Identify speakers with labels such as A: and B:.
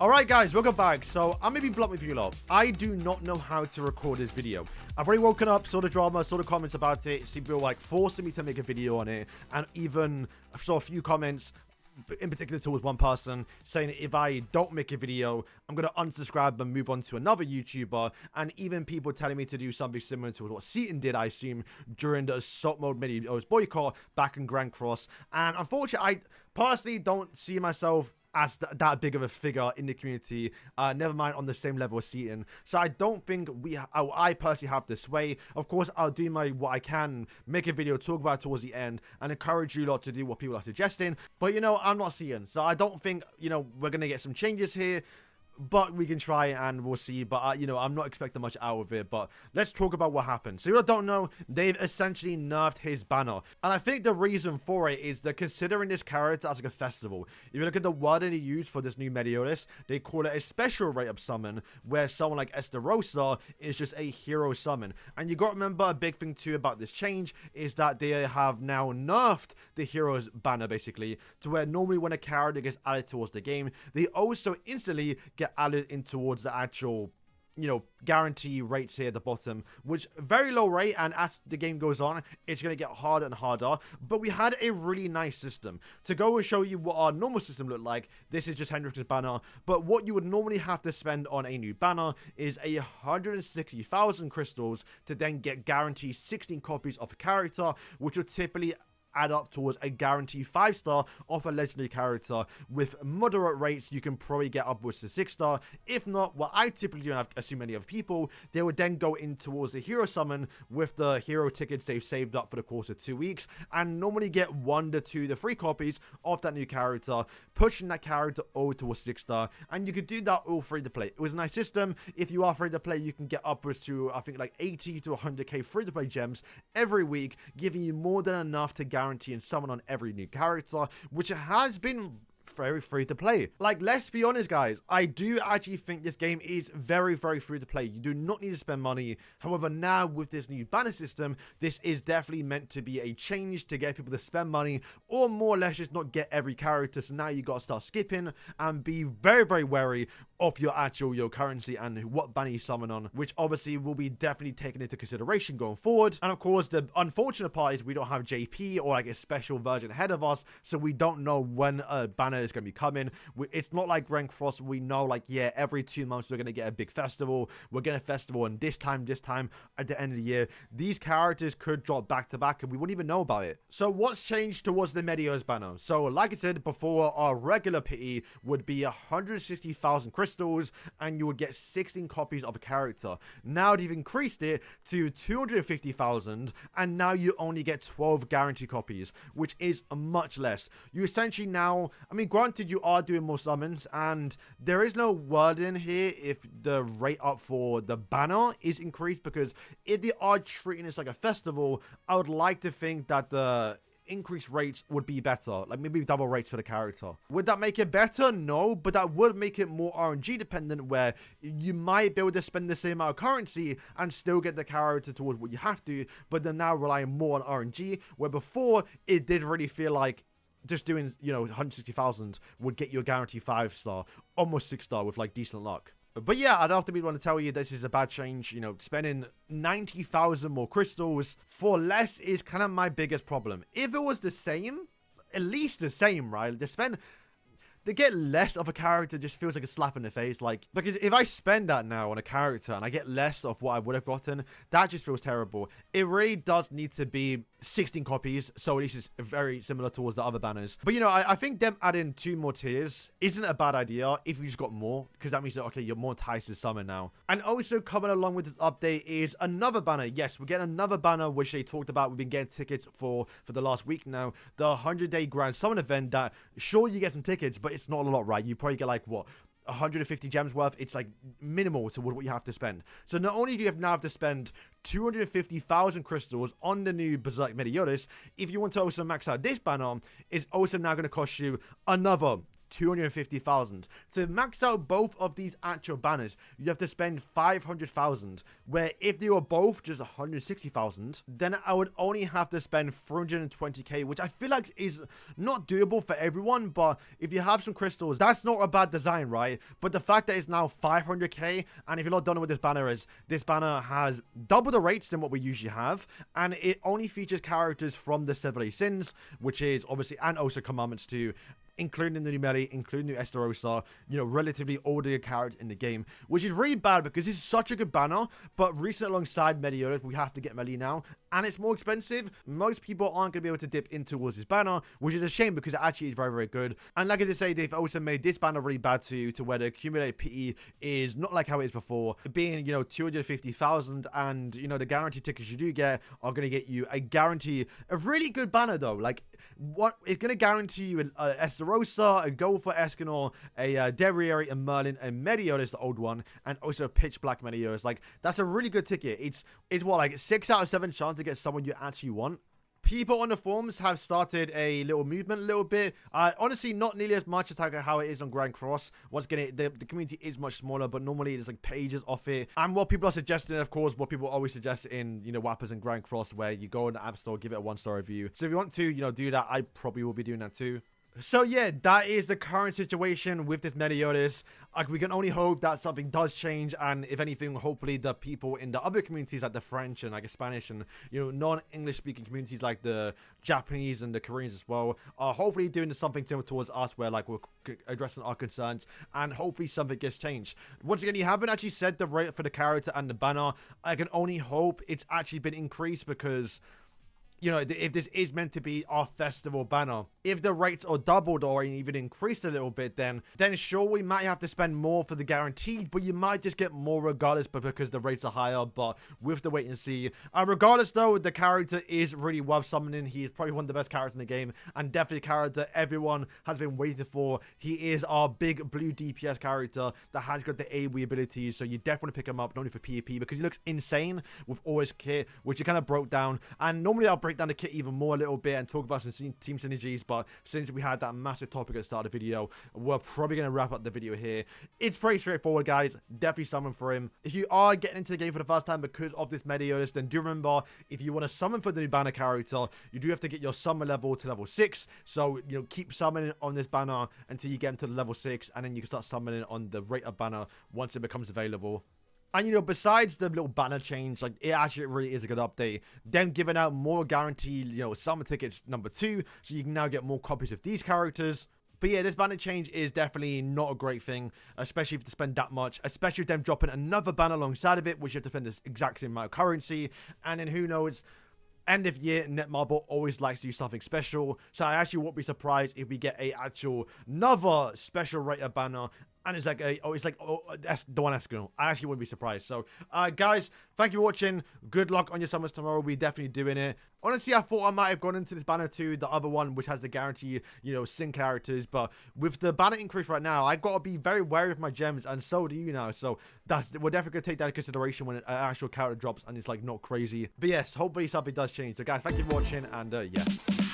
A: Alright guys, welcome back. So I'm gonna be blunt with you lot. I do not know how to record this video. I've already woken up, saw the drama, saw the comments about it. People were like forcing me to make a video on it, and even I saw a few comments, in particular towards one person, saying that if I don't make a video, I'm gonna unsubscribe and move on to another YouTuber, and even people telling me to do something similar to what Seaton did, I assume, during the Assault Mode Meliodas boycott back in Grand Cross. And unfortunately, I personally don't see myself as that big of a figure in the community, never mind on the same level as Seaton. So I don't think I personally have this way. Of course, I'll do what I can, make a video, talk about it towards the end, and encourage you lot to do what people are suggesting. But, you know, I'm not Seaton, so I don't think, you know, we're going to get some changes here. But we can try and we'll see. But, you know, I'm not expecting much out of it. But let's talk about what happened. So, you don't know, they've essentially nerfed his banner. And I think the reason for it is that considering this character as like a festival, if you look at the wording they use for this new Meliodas, they call it a special rate-up summon, where someone like Esterosa is just a hero summon. And you got to remember a big thing too about this change is that they have now nerfed the hero's banner, basically, to where normally when a character gets added towards the game, they also instantly get added in towards the actual, you know, guarantee rates here at the bottom, which very low rate, and as the game goes on, it's going to get harder and harder. But we had a really nice system. To go and show you what our normal system looked like, this is just Hendrix's banner, but what you would normally have to spend on a new banner is 160,000 crystals to then get guaranteed 16 copies of a character, which would typically add up towards a guaranteed 5-star of a legendary character. With moderate rates, you can probably get upwards to 6-star. If not, what I typically do, and I've assumed many other people, they would then go in towards the hero summon with the hero tickets they've saved up for the course of 2 weeks, and normally get 1 to 2 to 3 copies of that new character, pushing that character over towards 6-star, and you could do that all free to play. It was a nice system. If you are free to play, you can get upwards to, I think, like 80 to 100k free to play gems every week, giving you more than enough to guarantee and summon on every new character, which has been very free to play. Like, let's be honest guys, I do actually think this game is very free to play. You do not need to spend money. However, now with this new banner system, this is definitely meant to be a change to get people to spend money, or more or less just not get every character. So now you got to start skipping and be very wary of your currency and what banner you summon on, which obviously will be definitely taken into consideration going forward. And of course, the unfortunate part is we don't have JP or like a special version ahead of us, so we don't know when a banner is going to be coming. It's not like Grand Cross. We know, like, yeah, every 2 months we're going to get a big festival. We're getting a festival, and this time at the end of the year, these characters could drop back to back and we wouldn't even know about it. So what's changed towards the Meliodas banner? So like I said before, our regular pity would be 160,000 crystals and you would get 16 copies of a character. Now they've increased it to 250,000, and now you only get 12 guarantee copies, which is much less. You essentially now, I mean, granted, you are doing more summons, and there is no word in here if the rate up for the banner is increased, because if they are treating this like a festival, I would like to think that the increased rates would be better, like maybe double rates for the character. Would that make it better? No, but that would make it more RNG dependent, where you might be able to spend the same amount of currency and still get the character towards what you have to, but they're now relying more on RNG, where before it did really feel like just doing, you know, 160,000 would get you a guaranteed 5-star, almost 6-star with like decent luck. But yeah, I'd have to be one to tell you this is a bad change. You know, spending 90,000 more crystals for less is kind of my biggest problem. If it was the same, at least the same, right? To get less of a character just feels like a slap in the face. Like, because if I spend that now on a character and I get less of what I would have gotten, that just feels terrible. It really does need to be 16 copies, so at least it's very similar towards the other banners. But, you know, I think them adding 2 more tiers isn't a bad idea if you just got more, because that means that, okay, you're more enticed to summon now. And also coming along with this update is another banner. Yes, we're getting another banner, which they talked about. We've been getting tickets for the last week now. The 100-day Grand Summon event that, sure, you get some tickets, but it's not a lot, right? You probably get like, what, 150 gems worth. It's like minimal to what you have to spend. So not only do you now have to spend 250,000 crystals on the new BERSERK Meliodas, if you want to also max out this banner, it's also now going to cost you another 250,000. To max out both of these actual banners, you have to spend 500,000, where if they were both just 160,000, then I would only have to spend 320k, which I feel like is not doable for everyone, but if you have some crystals, that's not a bad design, right? But the fact that it's now 500k, and if you're not done with this banner, is this banner has double the rates than what we usually have, and it only features characters from the 70 Sins, which is obviously, and also Commandments 2, including the new Meli, including the new Esterosa, you know, relatively older characters in the game, which is really bad because this is such a good banner, but recent alongside Meliodas, we have to get Meli now, and it's more expensive. Most people aren't going to be able to dip in towards this banner, which is a shame because it actually is very, very good. And like I just say, they've also made this banner really bad too, to where the accumulated PE is not like how it is before, being, you know, 250,000, and, you know, the guarantee tickets you do get are going to get you a guarantee, a really good banner though. Like, what it's going to guarantee you an Esterosa, a Gold for Escanor, a Derriere, a Merlin, a Meliodas, the old one, and also a Pitch Black Meliodas. Like, that's a really good ticket. It's what, like 6 out of 7 chance to get someone you actually want. People on the forums have started a little movement a little bit. Honestly, not nearly as much as how it is on Grand Cross. Once again, the community is much smaller, but normally there's like pages off it. And what people are suggesting, of course, what people always suggest in, you know, Wappers and Grand Cross, where you go in the App Store, give it a 1-star review. So if you want to, you know, do that, I probably will be doing that too. So yeah, that is the current situation with this Meliodas. Like, we can only hope that something does change, and if anything, hopefully the people in the other communities like the French and like Spanish and, you know, non-English speaking communities like the Japanese and the Koreans as well are hopefully doing something similar towards us, where like we're addressing our concerns, and hopefully something gets changed. Once again, you haven't actually said the rate for the character and the banner. I can only hope it's actually been increased, because, you know, if this is meant to be our festival banner, if the rates are doubled or even increased a little bit, then sure, we might have to spend more for the guaranteed, but you might just get more regardless, but because the rates are higher. But we have to wait and see. Regardless though, the character is really worth summoning. He is probably one of the best characters in the game, and definitely a character everyone has been waiting for. He is our big blue DPS character that has got the AoE abilities, so you definitely want to pick him up, not only for PvP, because he looks insane with all his kit, which he kind of broke down. And normally I'll break down the kit even more a little bit and talk about some team synergies, but since we had that massive topic at the start of the video, we're probably going to wrap up the video here. It's pretty straightforward, guys. Definitely summon for him. If you are getting into the game for the first time because of this Meliodas, then do remember, if you want to summon for the new banner character, you do have to get your summon level to level 6. So, you know, keep summoning on this banner until you get into the level 6, and then you can start summoning on the rated banner once it becomes available. And, you know, besides the little banner change, like, it actually really is a good update. Them giving out more guaranteed, you know, summon tickets #2, so you can now get more copies of these characters. But yeah, this banner change is definitely not a great thing, especially if you have to spend that much, especially with them dropping another banner alongside of it, which you have to spend this exact same amount of currency. And then who knows, end of year, Netmarble always likes to do something special, so I actually won't be surprised if we get another special rated banner. And it's like, that's the one Escanor. I actually wouldn't be surprised. So, guys, thank you for watching. Good luck on your summons tomorrow. We're definitely doing it. Honestly, I thought I might have gone into this banner too, the other one, which has the guarantee, you know, Sin characters. But with the banner increase right now, I've got to be very wary of my gems, and so do you now. So, we're definitely going to take that into consideration when an actual character drops and it's, like, not crazy. But yes, hopefully something does change. So, guys, thank you for watching, and, yeah.